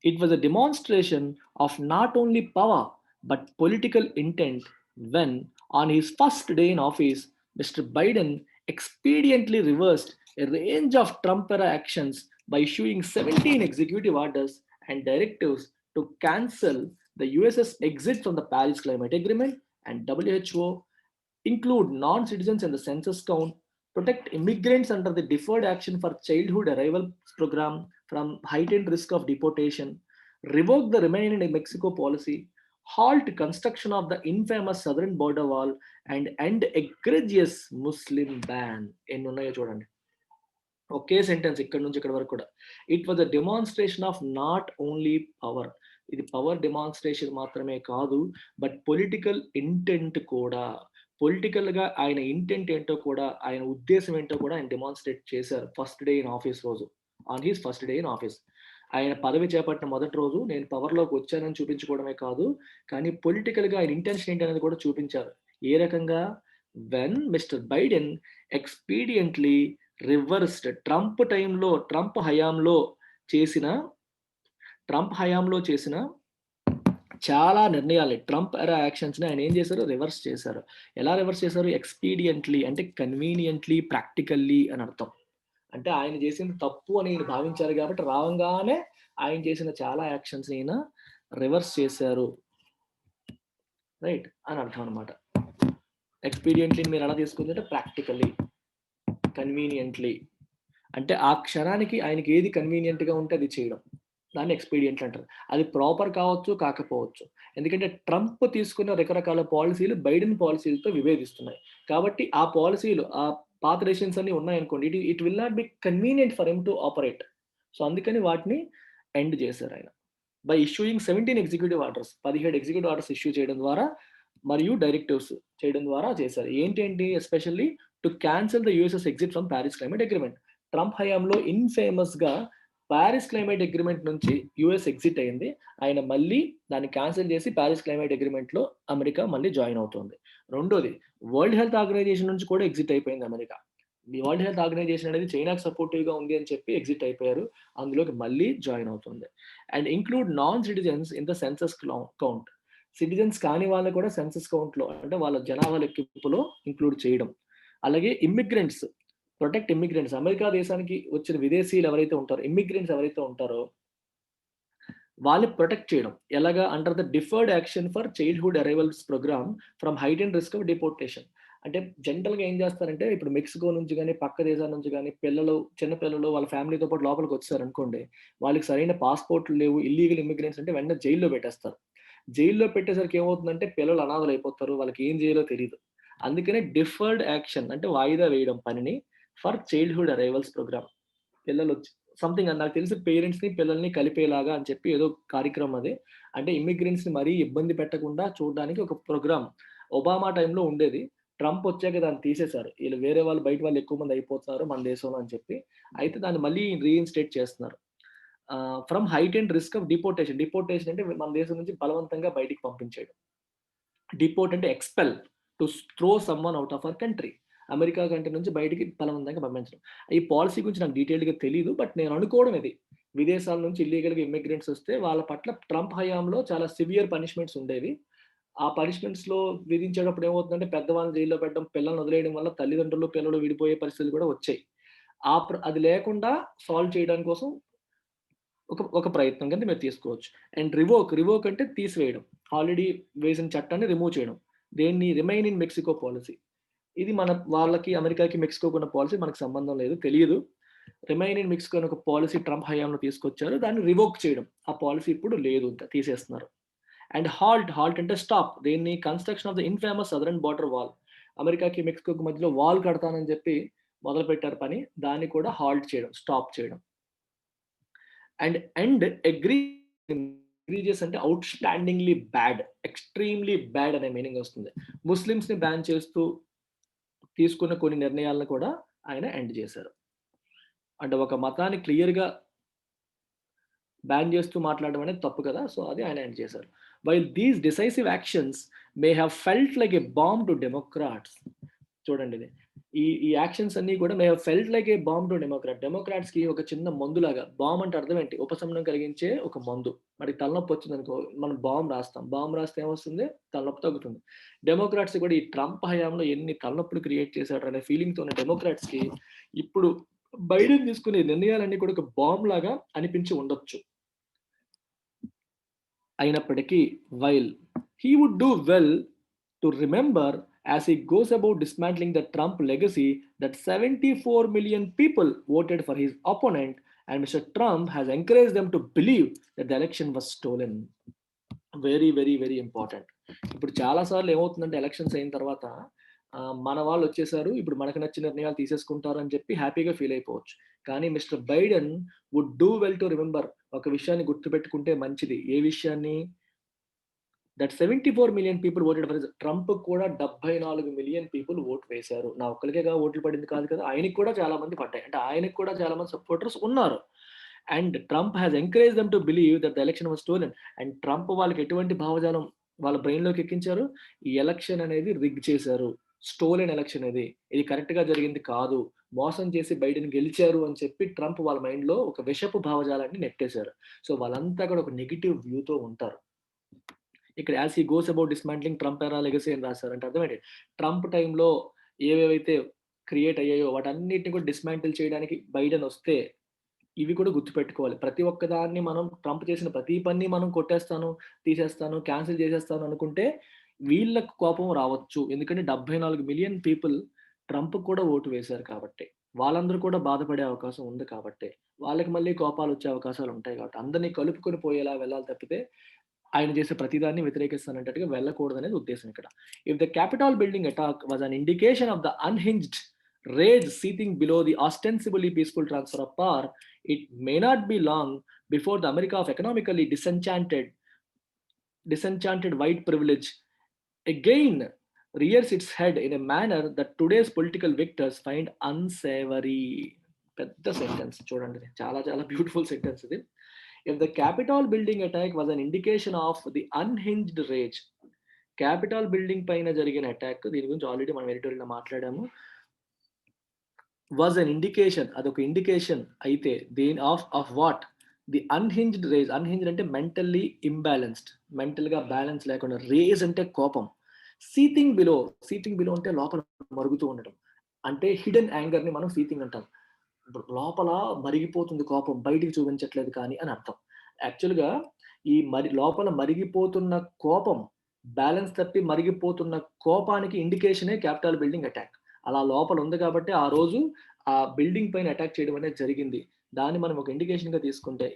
It was a demonstration of not only power but political intent when, on his first day in office, Mr. Biden expediently reversed a range of Trump era actions by issuing 17 executive orders and directives to cancel the US's exit from the Paris Climate Agreement and WHO, include non-citizens in the census count, protect immigrants under the Deferred Action for Childhood Arrival program from heightened risk of deportation, revoke the Remain in Mexico policy, halt construction of the infamous southern border wall, and end egregious Muslim ban. ఎన్ని ఉన్నాయో చూడండి. ఒకే sentence ఇక్కడ నుంచి ఇక్కడ వరకు కూడా. It was a demonstration of not only power, ఇది power demonstration మాత్రమే కాదు, బట్ పొలిటికల్ ఇంటెంట్ కూడా. పొలిటికల్ గా ఆయన ఇంటెంట్ ఏంటో కూడా, ఆయన ఉద్దేశం ఏంటో కూడా ఆయన డెమాన్స్ట్రేట్ చేశారు ఫస్ట్ డే ఇన్ ఆఫీస్ రోజు, on his first day in office. ఆయన పదవి చేపట్టిన మొదటి రోజు నేను పవర్ లోకి వచ్చానని చూపించుకోవడమే కాదు, కానీ పొలిటికల్ గా ఆయన ఇంటెన్షన్ ఏంటి అనేది కూడా చూపించారు. ఏ రకంగా? When Mister Biden expediently reversed Trump టైంలో, ట్రంప్ హయాంలో చేసిన చాలా నిర్ణయాలు, ట్రంప్ ఎరా యాక్షన్స్ ని ఆయన ఏం చేశారు? రివర్స్ చేశారు. ఎలా రివర్స్ చేశారు? ఎక్స్పీడియంట్లీ అంటే కన్వీనియంట్లీ, ప్రాక్టికల్లీ అని అర్థం. అంటే ఆయన చేసింది తప్పు అని ఈయన భావించారు కాబట్టి రావంగానే ఆయన చేసిన చాలా యాక్షన్స్ ఈయన రివర్స్ చేశారు, రైట్ అని అర్థం అనమాట. ఎక్స్పీడియంట్లీ మీరు ఎలా తీసుకుందంటే ప్రాక్టికల్లీ, కన్వీనియంట్లీ అంటే ఆ క్షణానికి ఆయనకి ఏది కన్వీనియంట్ గా ఉంటే అది చేయడం, దాన్ని ఎక్స్పీడియంట్ అంటారు. అది ప్రాపర్ కావచ్చు, కాకపోవచ్చు. ఎందుకంటే ట్రంప్ తీసుకున్న రకరకాల పాలసీలు బైడెన్ పాలసీలతో విభేదిస్తున్నాయి. కాబట్టి ఆ పాలసీలు, ఆ పాత డెసిషన్స్ అన్ని ఉన్నాయనుకోండి, it will not be convenient for him to operate. So అందుకని వాటిని ఎండ్ చేశారు ఆయన by issuing 17 executive orders, 17 executive orders issue చేయడం ద్వారా మరియు డైరెక్టివ్స్ చేయడం ద్వారా చేశారు. ఏంటేంటి? Especially to cancel the US's exit from Paris climate agreement. Trump హయాంలో ఇన్ఫేమస్ గా ప్యారిస్ క్లైమేట్ అగ్రిమెంట్ నుంచి యుఎస్ ఎగ్జిట్ అయింది. ఆయన మళ్ళీ దాన్ని క్యాన్సిల్ చేసి ప్యారిస్ క్లైమేట్ అగ్రిమెంట్ లో అమెరికా మళ్ళీ జాయిన్ అవుతుంది. రెండోది, వరల్డ్ హెల్త్ ఆర్గనైజేషన్ నుంచి కూడా ఎగ్జిట్ అయిపోయింది అమెరికా. వరల్డ్ హెల్త్ ఆర్గనైజేషన్ అనేది చైనాకి సపోర్టివ్ గా ఉంది అని చెప్పి ఎగ్జిట్ అయిపోయారు, అందులోకి మళ్ళీ జాయిన్ అవుతుంది. And include non citizens in the census count. Citizens కాని వాళ్ళు కూడా సెన్సస్ కౌంట్ లో, అంటే వాళ్ళ జనాభా లెక్కింపులో ఇంక్లూడ్ చేయడం. అలాగే ఇమ్మిగ్రెంట్స్, ప్రొటెక్ట్ ఇమ్మిగ్రెంట్స్, అమెరికా దేశానికి వచ్చిన విదేశీయులు ఎవరైతే ఉంటారో, ఇమ్మిగ్రెంట్స్ ఎవరైతే ఉంటారో వాళ్ళని ప్రొటెక్ట్ చేయడం. ఎలాగా? Under the deferred action for childhood arrivals program from height and risk of deportation. అంటే జనరల్ గా ఏం చేస్తారంటే, ఇప్పుడు మెక్సికో నుంచి కానీ పక్క దేశాల నుంచి కానీ చిన్న పిల్లలు వాళ్ళ ఫ్యామిలీతో పాటు లోపలికి వచ్చారు అనుకోండి, వాళ్ళకి సరైన పాస్పోర్ట్లు లేవు, ఇల్లీగల్ ఇమ్మిగ్రెంట్స్ అంటే వెంటనే జైల్లో పెట్టేస్తారు. జైల్లో పెట్టేసరికి ఏమవుతుందంటే పిల్లలు అనాథలు అయిపోతారు, వాళ్ళకి ఏం చేయాలో తెలియదు. అందుకనే డిఫర్డ్ యాక్షన్ అంటే వాయిదా వేయడం పనిని ఫర్ చైల్డ్హుడ్ అరైవల్స్ ప్రోగ్రామ్. పిల్లలు వచ్చి సంథింగ్, నాకు తెలిసి పేరెంట్స్ ని పిల్లల్ని కలిపేలాగా అని చెప్పి ఏదో కార్యక్రమం అది. అంటే ఇమ్మిగ్రెంట్స్ ని మరీ ఇబ్బంది పెట్టకుండా చూడడానికి ఒక ప్రోగ్రామ్ ఒబామా టైంలో ఉండేది. ట్రంప్ వచ్చాక దాన్ని తీసేశారు. వీళ్ళు వేరే వాళ్ళు, బయట వాళ్ళు ఎక్కువ మంది అయిపోతున్నారు మన దేశంలో అని చెప్పి, అయితే దాన్ని మళ్ళీ రీఇన్స్టేట్ చేస్తున్నారు. From height and risk of deportation. Deportation అంటే మన దేశం నుంచి బలవంతంగా బయటికి పంపించేయడం. డిపోర్ట్ అంటే expel, to throw someone out of our country. America country నుంచి బయటికి బలవంతంగా పంపించడం. ఈ పాలసీ గురించి నాకు డీటెయిల్గా తెలియదు, బట్ నేను అనుకోవడం ఇది, విదేశాల నుంచి ఇల్లీగల్గా ఇమ్మిగ్రెంట్స్ వస్తే వాళ్ళ పట్ల ట్రంప్ హయాంలో చాలా సివియర్ పనిష్మెంట్స్ ఉండేవి. ఆ పనిష్మెంట్స్ లో విధించేటప్పుడు ఏమవుతుందంటే పెద్దవాళ్ళని జైల్లో పెట్టడం, పిల్లల్ని వదిలేయడం వల్ల తల్లిదండ్రులు పిల్లలు విడిపోయే పరిస్థితులు కూడా వచ్చాయి. అది లేకుండా సాల్వ్ చేయడానికి కోసం ఒక ప్రయత్నం కింద మీరు తీసుకోవచ్చు. అండ్ రివోక్ అంటే తీసివేయడం, ఆల్రెడీ వేసిన చట్టాన్ని రిమూవ్ చేయడం. దేన్ని? Remain in Mexico policy. ఇది మన వాళ్ళకి, అమెరికాకి మెక్సికోకి ఉన్న పాలసీ మనకు సంబంధం లేదు, తెలియదు. రిమైన్ ఇన్ మెక్సికో అని ఒక పాలసీ ట్రంప్ హయాంలో తీసుకొచ్చారు, దాన్ని రివోక్ చేయడం. ఆ పాలసీ ఇప్పుడు లేదు, తీసేస్తున్నారు. అండ్ హాల్ట్ అంటే స్టాప్. దేన్ని? Construction of the infamous southern border wall. అమెరికాకి మెక్సికోకి మధ్యలో వాల్ కడతానని చెప్పి మొదలు పెట్టారు పని, దాన్ని కూడా హాల్ట్ చేయడం, స్టాప్ చేయడం. అండ్ ఎగ్రీజియస్ అంటే అవుట్ స్టాండింగ్లీ బ్యాడ్, ఎక్స్ట్రీమ్లీ బ్యాడ్ అనే మీనింగ్ వస్తుంది. ముస్లిమ్స్ ని బ్యాన్ చేస్తూ తీసుకున్న కొన్ని నిర్ణయాలను కూడా ఆయన ఎండ్ చేశారు. అంటే ఒక మతాన్ని క్లియర్ గా బ్యాన్ చేస్తూ మాట్లాడడం అనేది తప్పు కదా, సో అది ఆయన ఎండ్ చేశారు. While these decisive actions may have felt like a bomb to Democrats. చూడండి ఇది, ఈ యాక్షన్స్ అన్నీ కూడా may have felt like a bomb to డెమోక్రాట్స్‌కి ఒక చిన్న మందులాగా. బాంబ్ అంటే అర్థం ఏంటి? ఉపశమనం కలిగించే ఒక మందు. మనకి తలనొప్పి వచ్చిందనుకో, మనం బాంబ్ రాస్తాం. బాంబ్ రాస్తే ఏమొస్తుంది? తలనొప్పి తగ్గుతుంది. డెమోక్రాట్స్ కూడా ఈ ట్రంప్ హయాంలో ఎన్ని తలనొప్పులు క్రియేట్ చేశాడు అనే ఫీలింగ్‌తో ఉన్న డెమోక్రాట్స్‌కి ఇప్పుడు బైడెన్ తీసుకునే నిర్ణయాలన్నీ కూడా ఒక బాంబ్ లాగా అనిపించి ఉండొచ్చు. అయినప్పటికీ while he would do well to remember as he goes about dismantling the Trump legacy that 74 million people voted for his opponent and Mr. Trump has encouraged them to believe that the election was stolen. Very very very important. ఇప్పుడు చాలా సార్లు ఏమవుతుందంటే elections అయిన తర్వాత మన వాళ్ళు వచ్చేసారు, ఇప్పుడు మనకు నచ్చిన నిర్ణయాలు తీసేసుకుంటారు అని చెప్పి హ్యాపీగా ఫీల్ అయిపోవచ్చు. కానీ Mr Biden would do well to remember, ఒక విషయాన్ని గుర్తుపెట్టుకుంటే మంచిది. ఏ విషయాన్ని? That 74 million people voted for Trump కూడా 74 మిలియన్ పీపుల్ ఓట్ వేశారు. నా ఒక్కరికేగా ఓట్లు పడింది కాదు కదా! ఆయనకి కూడా చాలా మంది పడ్డాయి. అంటే ఆయనకి కూడా చాలా మంది సపోర్టర్స్ ఉన్నారు. And Trump has encouraged them to believe that the election was stolen. And Trump వాళ్ళకి ఎటువంటి భావజాలం వాళ్ళ బ్రెయిన్‌లోకి ఎక్కించారు? ఈ ఎలక్షన్ అనేది రిగ్ చేశారు. స్టోలెన్ ఎలక్షన్ ఇది. ఇది కరెక్ట్‌గా జరిగింది కాదు. మోసం చేసి బైడెన్ గెలిచారు అని చెప్పి ట్రంప్ వాళ్ళ మైండ్‌లో ఒక విషపు భావజాలాన్ని నెట్టేశారు. సో వాళ్ళంతా కూడా ఒక నెగెటివ్ వ్యూతో ఉంటారు. ఇక్కడ as he goes about dismantling Trump era legacy అని రాశారు. అంటే అర్థం ఏంటి? ట్రంప్ టైమ్‌లో ఏవేవైతే క్రియేట్ అయ్యాయో వాటన్నిటిని కూడా డిస్మాంటిల్ చేయడానికి బైడెన్ వస్తే, ఇవి కూడా గుర్తుపెట్టుకోవాలి. ప్రతి ఒక్కదాన్ని మనం ట్రంప్ చేసిన ప్రతి పని మనం కొట్టేస్తాను, తీసేస్తాను, క్యాన్సిల్ చేసేస్తాను అనుకుంటే వీళ్ళకి కోపం రావచ్చు. ఎందుకంటే 74 మిలియన్ పీపుల్ ట్రంప్‌కి కూడా ఓటు వేశారు కాబట్టి. వాళ్ళందరూ కూడా బాధపడే అవకాశం ఉంది కాబట్టి. వాళ్ళకి మళ్ళీ కోపాలొచ్చే అవకాశాలుంటాయి కాబట్టి. అందరిని కలుపుకొని పోయేలా వెళ్ళాలి తప్పితే ఆయన చేసే ప్రతిదాన్ని వ్యతిరేకిస్తానన్నట్టుగా వెళ్ళకూడదనేది ఉద్దేశ్యం ఇక్కడ. If the Capitol building attack was an indication of the unhinged rage seething below the ostensibly peaceful transfer of power, it may not be long before the America of economically disenchanted white privilege again rears its head in a manner that today's political victors find unsavory. పెద్ద sentence చూడండి. చాలా చాలా beautiful sentence ఇది. If the Capitol building attack was an indication of the unhinged rage. Capitol building పైన జరిగిన attack, దీని గురించి already మనం ఎడిటోరియల్‌లో మాట్లాడాము. వాజ్ అన్ ఇండికేషన్, అదొక ఇండికేషన్ అయితే దేని of what? The unhinged rage. Unhinged అంటే మెంటల్లీ ఇంబాలెన్స్డ్, మెంటల్‌గా బ్యాలెన్స్ లేకుండా. రేజ్ అంటే కోపం. సీతింగ్ బిలో అంటే లోపల మరుగుతూ ఉండడం. అంటే హిడెన్ యాంగర్‌ని మనం సీతింగ్ అంటాం. లోపల మరిగిపోతుంది కోపం, బయటికి చూపించట్లేదు కానీ అని అర్థం. యాక్చువల్‌గా ఈ లోపల మరిగిపోతున్న కోపం, బ్యాలెన్స్ తప్పి మరిగిపోతున్న కోపానికి ఇండికేషనే క్యాపిటల్ బిల్డింగ్ అటాక్. అలా లోపల ఉంది కాబట్టి ఆ రోజు ఆ బిల్డింగ్ పైన అటాక్ చేయడం అనేది జరిగింది. దాన్ని మనం ఒక ఇండికేషన్‌గా తీసుకుంటే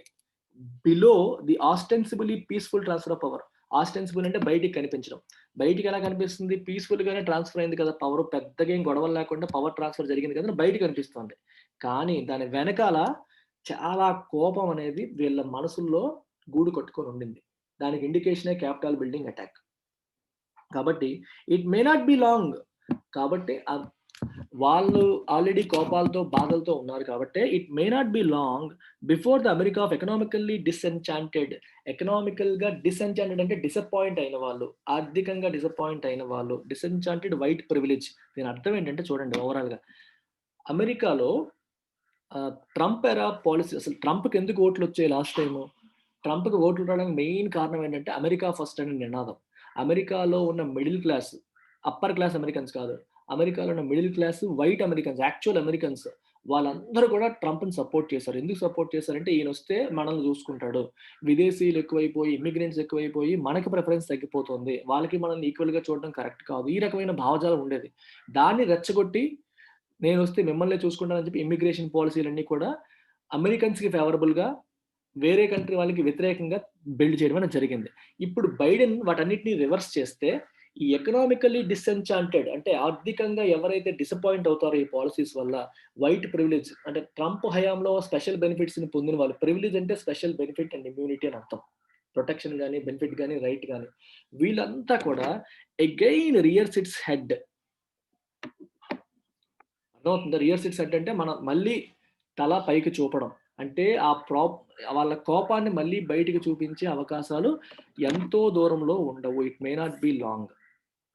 below the ostensibly peaceful transfer of power. Ostensible అంటే బయటికి కనిపించడం. బయటికి ఎలా కనిపిస్తుంది? పీస్‌ఫుల్‌గానే ట్రాన్స్‌ఫర్ అయింది కదా! పవర్ పెద్దగా ఏం గొడవలు లేకుండా పవర్ ట్రాన్స్‌ఫర్ జరిగింది కదా! అని బయటికి కనిపిస్తుంది. కానీ దాని వెనకాల చాలా కోపం అనేది వీళ్ళ మనసుల్లో గూడు కట్టుకొని ఉండింది. దానికి ఇండికేషనే క్యాపిటల్ బిల్డింగ్ అటాక్. కాబట్టి it may not be long. కాబట్టి వాళ్ళు ఆల్రెడీ కోపాలతో, బాధలతో ఉన్నారు కాబట్టి it may not be long before the America of economically disenchanted. ఎకనామికల్‌గా డిసెన్చాంటెడ్ అంటే డిసప్పాయింట్ అయిన వాళ్ళు, ఆర్థికంగా డిసప్పాయింట్ అయిన వాళ్ళు. Disenchanted white privilege. దీని అర్థం ఏంటంటే చూడండి ఓవరాల్‌గా. అమెరికాలో ట్రంప్ ఎరా పాలిసీ, అసలు ట్రంప్‌కి ఎందుకు ఓట్లొచ్చాయి లాస్ట్ టైము? ట్రంప్‌కి ఓట్లు రావడానికి మెయిన్ కారణం ఏంటంటే అమెరికా ఫస్ట్ అనే నినాదం. అమెరికాలో ఉన్న middle class, upper class Americans కాదు. అమెరికాలో ఉన్న middle class white Americans, actual Americans వాళ్ళందరూ కూడా ట్రంప్‌ని సపోర్ట్ చేశారు. ఎందుకు సపోర్ట్ చేశారంటే ఈయనొస్తే మనల్ని చూసుకుంటాడు. విదేశీయులు ఎక్కువైపోయి, ఇమ్మిగ్రెంట్స్ ఎక్కువైపోయి మనకి ప్రిఫరెన్స్ తగ్గిపోతుంది. వాళ్ళకి మనల్ని ఈక్వల్‌గా చూడడం కరెక్ట్ కాదు. ఈ రకమైన భావజాలం ఉండేది. దాన్ని రెచ్చగొట్టి నేనొస్తే మిమ్మల్నే చూసుకుంటానని చెప్పి ఇమ్మిగ్రేషన్ పాలిసీలన్నీ కూడా అమెరికన్స్‌కి ఫేవరబుల్‌గా, వేరే కంట్రీ వాళ్ళకి వ్యతిరేకంగా బిల్డ్ చేయడం అనేది జరిగింది. ఇప్పుడు బైడెన్ వాటన్నిటిని రివర్స్ చేస్తే ఈ ఎకనామికల్లీ డిసెన్చాంటెడ్ అంటే ఆర్థికంగా ఎవరైతే డిసప్పాయింట్ అవుతారో ఈ పాలిసీస్ వల్ల, వైట్ ప్రివిలేజ్ అంటే ట్రంప్ హయాంలో స్పెషల్ బెనిఫిట్స్‌ని పొందిన వాళ్ళు. ప్రివిలేజ్ అంటే స్పెషల్ బెనిఫిట్ అండ్ ఇమ్యూనిటీ అని అర్థం. ప్రొటెక్షన్ గాని, బెనిఫిట్ గాని, రైట్ గాని. వీళ్ళంతా కూడా అగైన్ రియర్స్ ఇట్స్ హెడ్. అర్థమవుతుందా? రియర్స్ ఇట్స్ హెడ్ అంటే మనం మళ్ళీ తల పైకి చూపడం. అంటే వాళ్ళ కోపాన్ని మళ్ళీ బయటికి చూపించే అవకాశాలు ఎంతో దూరంలో ఉండవు. It may not be long.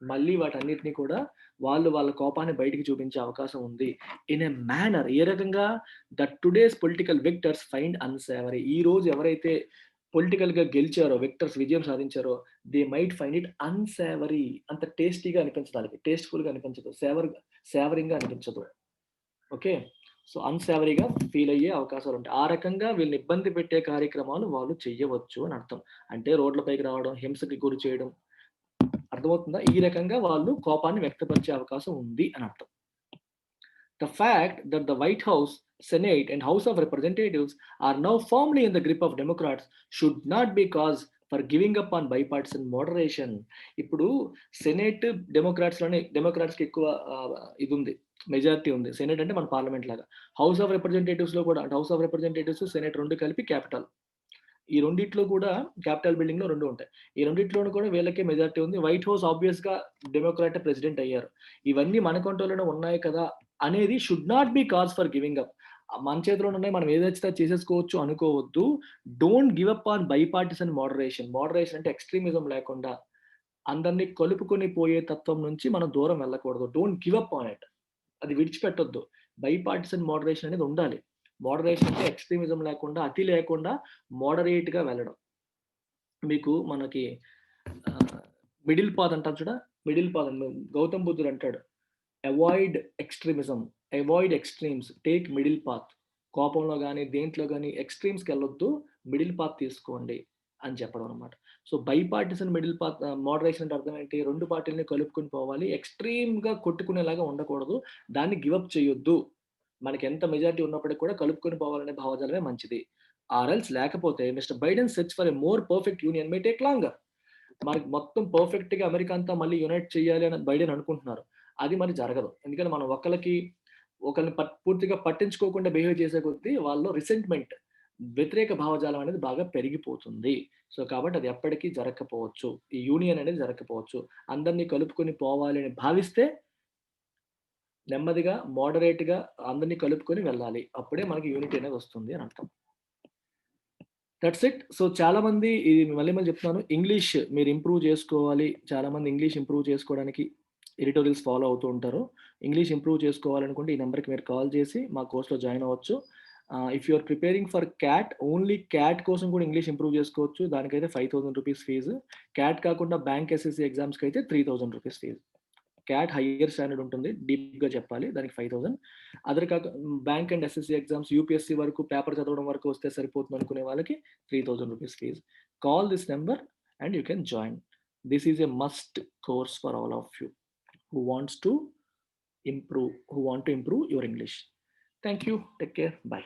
మళ్ళీ వాటన్నిటిని కూడా వాళ్ళు వాళ్ళ కోపాన్ని బయటికి చూపించే అవకాశం ఉంది. ఇన్ ఎ మేనర్ ఏ రకంగా దట్ టుడేస్ పొలిటికల్ విక్టర్స్ ఫైండ్ అన్‌సేవరీ. ఈరోజు ఎవరైతే పొలిటికల్‌గా గెలిచారో, విక్టర్స్ విజయం సాధించారో, దే మైట్ ఫైండ్ ఇట్ అన్‌సేవరీ. అంత టేస్టీగా అనిపించదు ఆళ్ళకి. టేస్ట్‌ఫుల్‌గా అనిపించదు. సేవరింగ్‌గా అనిపించదు. ఓకే. సో, అన్‌సేవరీగా ఫీల్ అయ్యే అవకాశాలుంటాయి. ఆ రకంగా వీళ్ళని ఇబ్బంది పెట్టే కార్యక్రమాలు వాళ్ళు చెయ్యవచ్చు అని అర్థం. అంటే రోడ్లపైకి రావడం, హింసకి గురి చేయడం. అర్థమవుతుందా? ఈ రకంగా వాళ్ళు కోపాన్ని వ్యక్తపరిచే అవకాశం ఉంది అని అర్థం. The fact that the White House, Senate, and House of Representatives are now firmly in the grip of Democrats should not be cause for giving up on bipartisan moderation. ఇప్పుడు సెనేట్ డెమోక్రాట్స్‌కి ఎక్కువ ఇదుంది. మెజారిటీ ఉంది. Senate అంటే మన parliament లాగా. House of రిప్రజెంటేటివ్స్‌లో కూడా అంటే house of representatives, senate 2 కలిపి capital. ఈ రెండిట్లో కూడా క్యాపిటల్ బిల్డింగ్‌లో 2 ఉంటాయి. ఈ రెండిట్లోనూ కూడా వీళ్ళకే మెజారిటీ ఉంది. వైట్ హౌస్ ఆబ్వియస్‌గా డెమోక్రాటే ప్రెసిడెంట్ అయ్యారు. ఇవన్నీ మన కంట్రోల్‌లోనే ఉన్నాయి కదా! అనేది should not be cause for giving up. మన చేతిలోనే ఉన్నాయి. మనం ఏదైతే చేసేసుకోవచ్చు అనుకోవద్దు. Don't give up on bipartisan moderation. Moderation అంటే ఎక్స్‌ట్రీమిజం లేకుండా అందరిని కలుపుకొని పోయే తత్వం నుంచి మనం దూరం వెళ్ళకూడదు. Don't give up on it. అది విడిచిపెట్టొద్దు. బైపార్టిసన్ మోడరేషన్ అనేది ఉండాలి. మోడరేషన్ అంటే ఎక్స్‌ట్రీమిజం లేకుండా, అతి లేకుండా మోడరేట్‌గా వెళ్ళడం. మీకు మనకి ఆహ్, మిడిల్ పాత్ అంటారు చూడా? మిడిల్ పాత్ అని గౌతమ్ బుద్ధుడు అంటాడు. Avoid extremism, avoid extremes, take middle path. కోపంలో గాని, దేంట్లో గాని ఎక్స్‌ట్రీమ్స్‌కెళ్ళొద్దు. మిడిల్ పాత్ తీసుకోండి అని చెప్పడం అన్నమాట. So, bipartisan middle path moderation అంటే అర్థం ఏంటి? 2 పార్టీలని కలుపుకొని పోవాలి. ఎక్స్‌ట్రీమ్‌గా కొట్టుకునేలాగా ఉండకూడదు. దాన్ని గివ్ అప్ చేయొద్దు. మనకెంత మెజారిటీ ఉన్నప్పటికి కూడా కలుపుకొని పోవాలనే భావజాలమే మంచిది. ఆర్ ఎల్స్ లేకపోతే mister Biden search for a more perfect union may take longer. మనకి మొత్తం పర్ఫెక్ట్‌గా అమెరికా అంతా మళ్ళీ యునైట్ చేయాలి అని బైడెన్ అనుకుంటున్నారు. అది మరి జరగదు. ఎందుకంటే మనం ఒకళ్ళని పూర్తిగా పట్టించుకోకుండా బిహేవ్ చేసే కొద్దీ వాళ్ళలో రిసెంట్‌మెంట్, వ్యతిరేక భావజాలం అనేది బాగా పెరిగిపోతుంది. సో, కాబట్టి అది ఎప్పటికీ జరగకపోవచ్చు. ఈ యూనియన్ అనేది జరగకపోవచ్చు. అందరిని కలుపుకొని పోవాలి అని భావిస్తే నెమ్మదిగా, మోడరేట్‌గా అందరిని కలుపుకొని వెళ్ళాలి. అప్పుడే మనకి యూనిటీ అనేది వస్తుంది అని అర్థం. That's it. సో, చాలామంది ఇది మళ్ళీ మళ్ళీ చెప్తున్నాను. ఇంగ్లీష్ మీరు ఇంప్రూవ్ చేసుకోవాలి. చాలామంది ఇంగ్లీష్ ఇంప్రూవ్ చేసుకోవడానికి ఎడిటోరియల్స్ ఫాలో అవుతూ ఉంటారు. ఇంగ్లీష్ ఇంప్రూవ్ చేసుకోవాలనుకుంటే ఈ నంబర్‌కి మీరు కాల్ చేసి మా కోర్స్‌లో జాయిన్ అవ్వచ్చు. If you are preparing for CAT, only CAT కోసం కూడా ఇంగ్లీష్ ఇంప్రూవ్ చేసుకోవచ్చు. దానికైతే రూ. 5,000 ఫీజు. క్యాట్ కాకుండా బ్యాంక్ ఎస్ఎస్‌సి ఎగ్జామ్స్‌కైతే రూ. 3,000 ఫీజు. క్యాట్ హైయర్ స్టాండర్డ్ ఉంటుంది. డీప్‌గా చెప్పాలి. దానికి 5,000. అదర్ కాక bank and SSC exams UPSC వరకు పేపర్ చదవడం వరకు వస్తే సరిపోతుంది అనుకునే వాళ్ళకి రూ. 3,000 fee. Call this number and you can join. This is a must course for all of you who wants to who want to improve your English. Thank you. Take care. Bye.